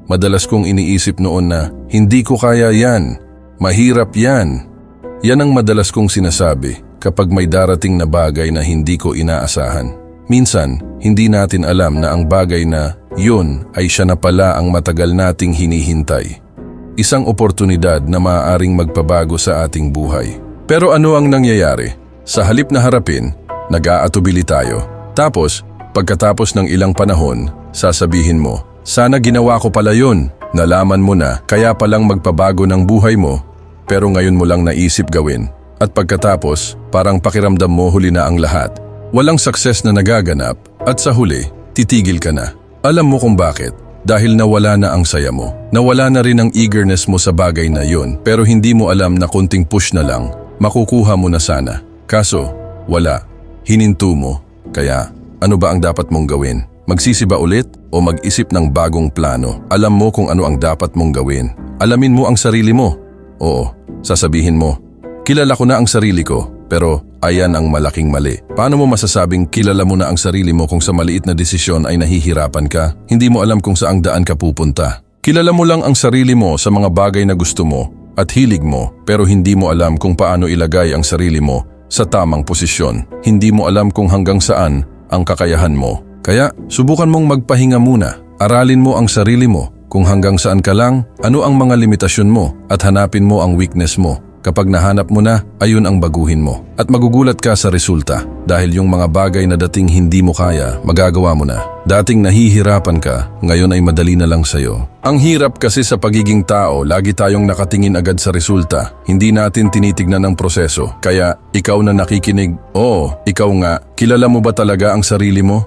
Madalas kong iniisip noon na, hindi ko kaya yan, mahirap yan. Yan ang madalas kong sinasabi kapag may darating na bagay na hindi ko inaasahan. Minsan, hindi natin alam na ang bagay na yun ay siya na pala ang matagal nating hinihintay. Isang oportunidad na maaaring magpabago sa ating buhay. Pero ano ang nangyayari? Sa halip na harapin, nag-aatubili tayo. Tapos, pagkatapos ng ilang panahon, sasabihin mo, sana ginawa ko pala yun. Nalaman mo na kaya palang magpabago ng buhay mo, pero ngayon mo lang naisip gawin. At pagkatapos, parang pakiramdam mo huli na ang lahat. Walang success na nagaganap at sa huli, titigil ka na. Alam mo kung bakit? Dahil nawala na ang saya mo. Nawala na rin ang eagerness mo sa bagay na yun, pero hindi mo alam na konting push na lang, makukuha mo na sana. Kaso, wala. Hininto mo. Kaya, ano ba ang dapat mong gawin? Magsisiba ulit o mag-isip ng bagong plano? Alam mo kung ano ang dapat mong gawin. Alamin mo ang sarili mo. Oo, sasabihin mo, kilala ko na ang sarili ko, pero ayan ang malaking mali. Paano mo masasabing kilala mo na ang sarili mo kung sa maliit na desisyon ay nahihirapan ka? Hindi mo alam kung saang daan ka pupunta. Kilala mo lang ang sarili mo sa mga bagay na gusto mo at hilig mo, pero hindi mo alam kung paano ilagay ang sarili mo sa tamang posisyon. Hindi mo alam kung hanggang saan ang kakayahan mo. Kaya subukan mong magpahinga muna. Aralin mo ang sarili mo kung hanggang saan ka lang, ano ang mga limitasyon mo at hanapin mo ang weakness mo. Kapag nahanap mo na, ayun ang baguhin mo. At magugulat ka sa resulta dahil yung mga bagay na dating hindi mo kaya, magagawa mo na. Dating nahihirapan ka, ngayon ay madali na lang sa'yo. Ang hirap kasi sa pagiging tao, lagi tayong nakatingin agad sa resulta. Hindi natin tinitignan ang proseso. Kaya ikaw na nakikinig, ikaw nga, kilala mo ba talaga ang sarili mo?